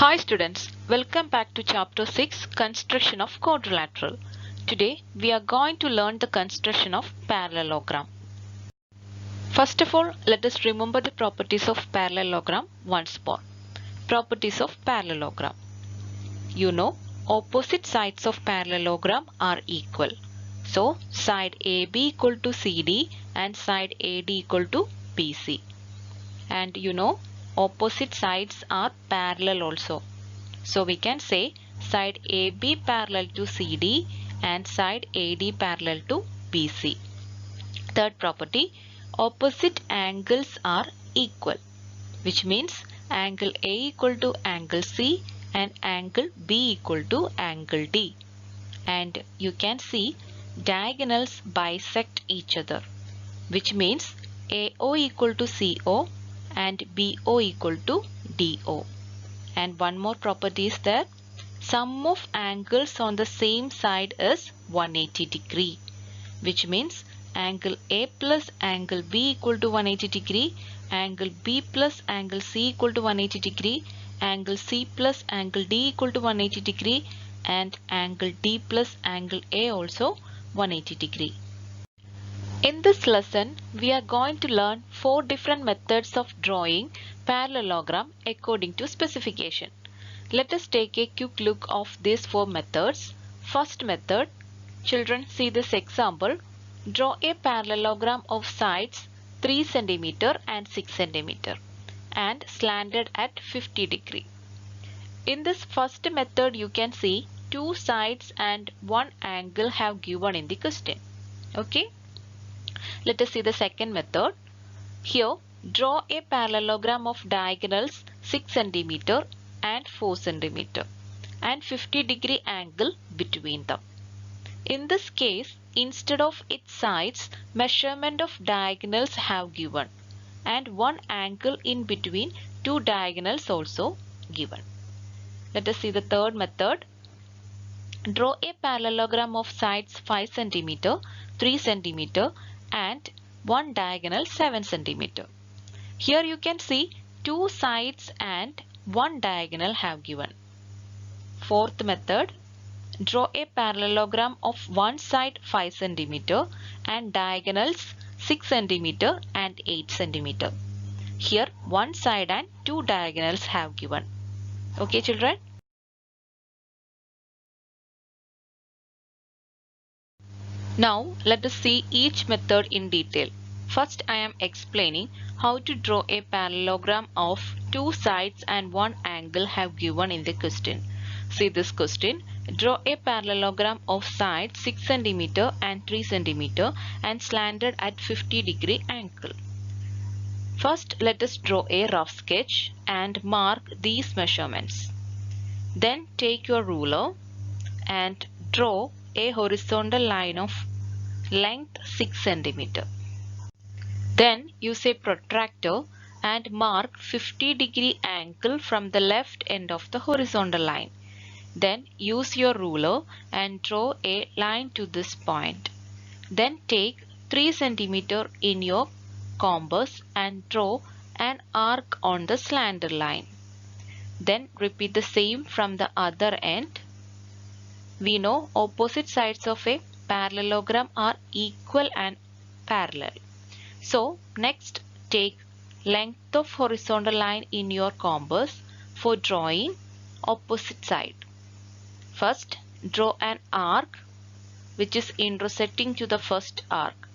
Hi students, welcome back to chapter 6 Construction of Quadrilateral. Today we are going to learn the construction of parallelogram. First of all, let us remember the properties of parallelogram once more. Properties of parallelogram. You know, opposite sides of parallelogram are equal. So, side AB equal to CD and side AD equal to BC. And you know, opposite sides are parallel also. So we can say side AB parallel to CD and side AD parallel to BC. Third property, opposite angles are equal, which means angle A equal to angle C and angle B equal to angle D. And you can see diagonals bisect each other, which means AO equal to CO and BO equal to DO. And one more property is that sum of angles on the same side is 180 degree, which means angle A plus angle B equal to 180 degree, angle B plus angle C equal to 180 degree, angle C plus angle D equal to 180 degree, and angle D plus angle A also 180 degree. In this lesson, we are going to learn 4 different methods of drawing parallelogram according to specification. Let us take a quick look of these 4 methods. First method, children see this example. Draw a parallelogram of sides 3 cm and 6 cm and slanted at 50 degree. In this first method, you can see 2 sides and 1 angle have given in the question. Okay. Let us see the second method. Here, draw a parallelogram of diagonals 6 cm and 4 cm and 50 degree angle between them. In this case, instead of its sides, measurement of diagonals have given and 1 angle in between 2 diagonals also given. Let us see the third method. Draw a parallelogram of sides 5 cm, 3 cm and 1 diagonal 7 cm. Here you can see 2 sides and 1 diagonal have given. Fourth method, draw a parallelogram of one side 5 cm and diagonals 6 cm and 8 cm. Here one side and 2 diagonals have given. Okay children? Now let us see each method in detail. First I am explaining how to draw a parallelogram of 2 sides and 1 angle have given in the question. See this question. Draw a parallelogram of sides 6 cm and 3 cm and slanted at 50 degree angle. First let us draw a rough sketch and mark these measurements. Then take your ruler and draw a horizontal line of length 6 cm. Then use a protractor and mark 50 degree angle from the left end of the horizontal line. Then use your ruler and draw a line to this point. Then take 3 cm in your compass and draw an arc on the slanted line. Then repeat the same from the other end. We know opposite sides of a parallelogram are equal and parallel. So next take length of horizontal line in your compass for drawing opposite side. First draw an arc which is intersecting to the first arc.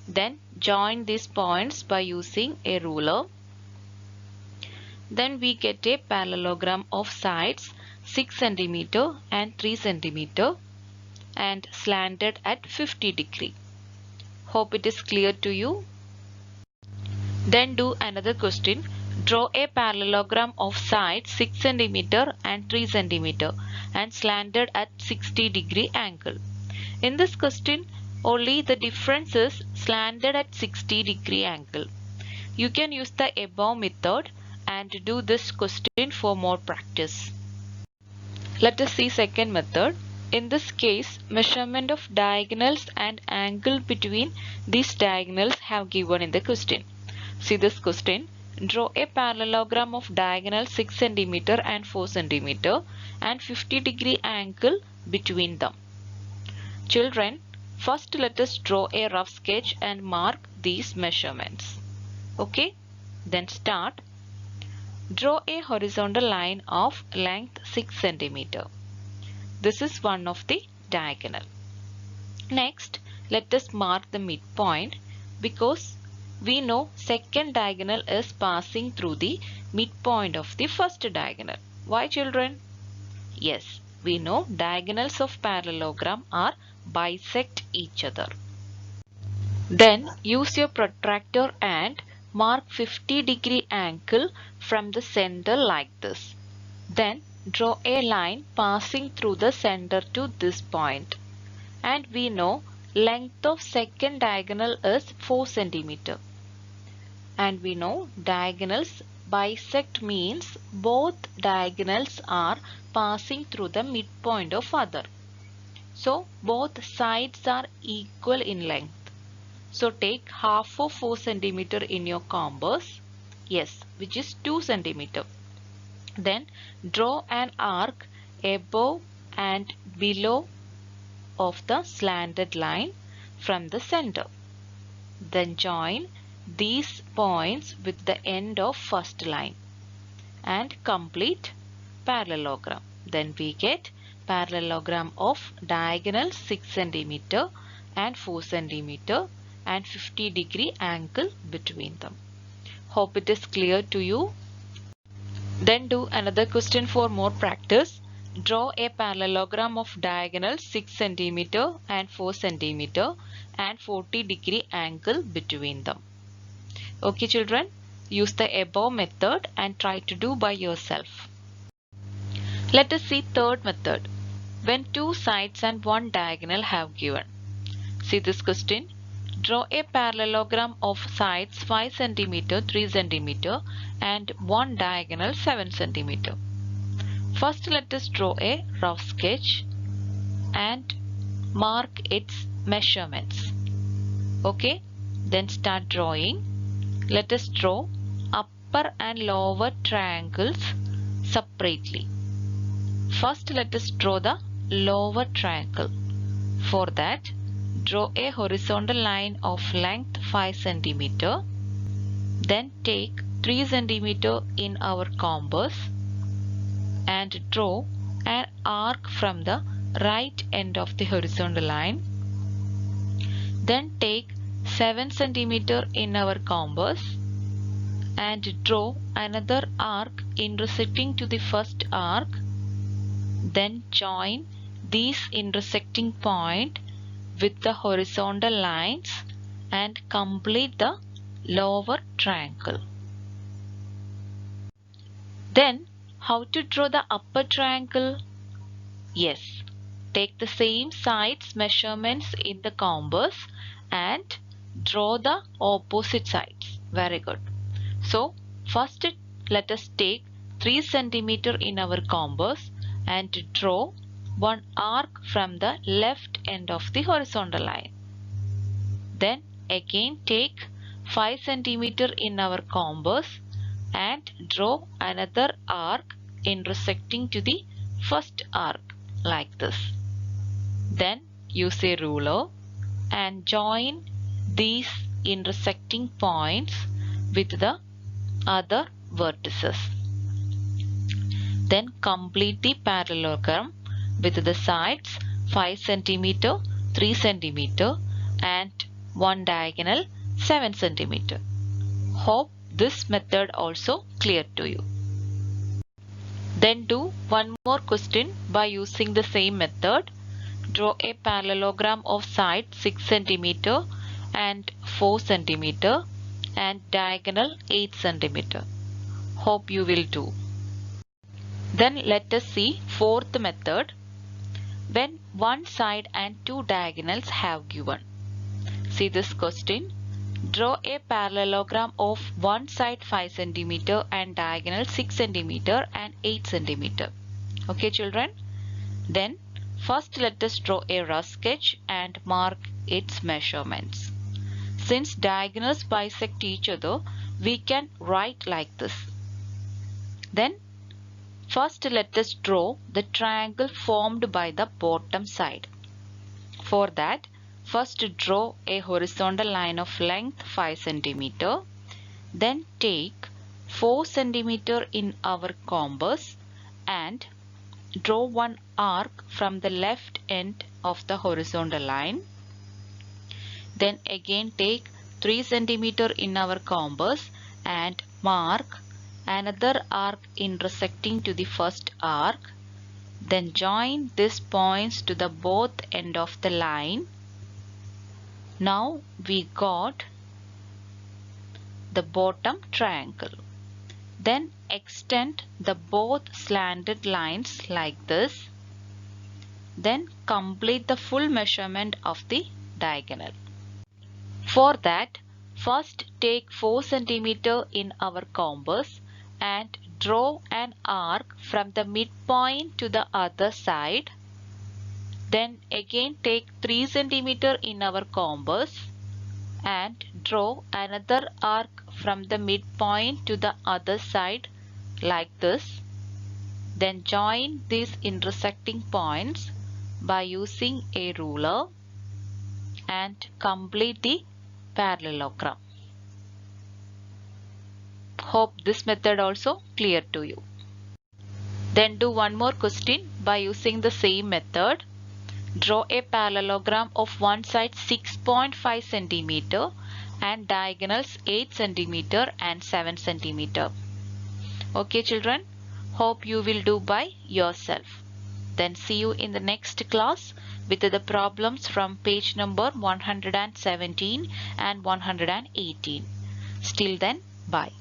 Then join these points by using a ruler. Then we get a parallelogram of sides 6 cm and 3 cm and slanted at 50 degree. Hope it is clear to you. Then do another question. Draw a parallelogram of sides 6 cm and 3 cm and slanted at 60 degree angle. In this question, only the difference is slanted at 60 degree angle. You can use the above method and do this question for more practice. Let us see second method. In this case, measurement of diagonals and angle between these diagonals have given in the question. See this question. Draw a parallelogram of diagonal 6 cm and 4 cm and 50-degree angle between them. Children, first let us draw a rough sketch and mark these measurements. Okay, then start. Draw a horizontal line of length 6 cm. This is one of the diagonal. Next, let us mark the midpoint because we know second diagonal is passing through the midpoint of the first diagonal. Why, children? Yes, we know diagonals of parallelogram are bisect each other. Then use your protractor and mark 50-degree angle from the center like this. Then draw a line passing through the center to this point. And we know length of second diagonal is 4 cm. And we know diagonals bisect means both diagonals are passing through the midpoint of other. So both sides are equal in length. So take half of 4 cm in your compass. Yes, which is 2 cm. Then draw an arc above and below of the slanted line from the center. Then join these points with the end of first line and complete parallelogram. Then we get parallelogram of diagonal 6 cm and 4 cm and 50-degree angle between them. Hope it is clear to you. Then do another question for more practice. Draw a parallelogram of diagonal 6 cm and 4 cm and 40-degree angle between them. Okay, children, use the above method and try to do by yourself. Let us see third method. When two sides and one diagonal have given. See this question. Draw a parallelogram of sides 5 cm, 3 cm and one diagonal 7 cm. First let us draw a rough sketch and mark its measurements. Okay, then start drawing. Let us draw upper and lower triangles separately. First let us draw the lower triangle. For that, draw a horizontal line of length 5 cm. Then take 3 cm in our compass and draw an arc from the right end of the horizontal line. Then take 7 cm in our compass and draw another arc intersecting to the first arc. Then join these intersecting point with the horizontal lines and complete the lower triangle. Then how to draw the upper triangle? Yes, take the same sides measurements in the compass and draw the opposite sides. Very good. So first let us take 3 cm in our compass and draw one arc from the left end of the horizontal line. Then again take 5 cm in our compass and draw another arc intersecting to the first arc like this. Then use a ruler and join these intersecting points with the other vertices. Then complete the parallelogram with the sides 5 cm, 3 cm and one diagonal 7 cm. Hope this method also clear to you. Then do one more question by using the same method. Draw a parallelogram of side 6 cm and 4 cm and diagonal 8 cm. Hope you will do. Then let us see fourth method. When one side and two diagonals have given. See this question. Draw a parallelogram of one side 5 cm and diagonal 6 cm and 8 cm. Okay, children. Then first let us draw a rough sketch and mark its measurements. Since diagonals bisect each other, we can write like this. Then first let us draw the triangle formed by the bottom side. For that, first draw a horizontal line of length 5 cm. Then take 4 cm in our compass and draw one arc from the left end of the horizontal line. Then again take 3 cm in our compass and mark another arc intersecting to the first arc. Then join these points to the both end of the line. Now we got the bottom triangle. Then extend the both slanted lines like this. Then complete the full measurement of the diagonal. For that, first take 4 cm in our compass and draw an arc from the midpoint to the other side. Then again take 3 cm in our compass and draw another arc from the midpoint to the other side like this. Then join these intersecting points by using a ruler and complete the parallelogram. Hope this method also clear to you. Then do one more question by using the same method. Draw a parallelogram of one side 6.5 cm and diagonals 8 cm and 7 cm. Okay children, hope you will do by yourself. Then see you in the next class with the problems from page number 117 and 118. Till then, bye.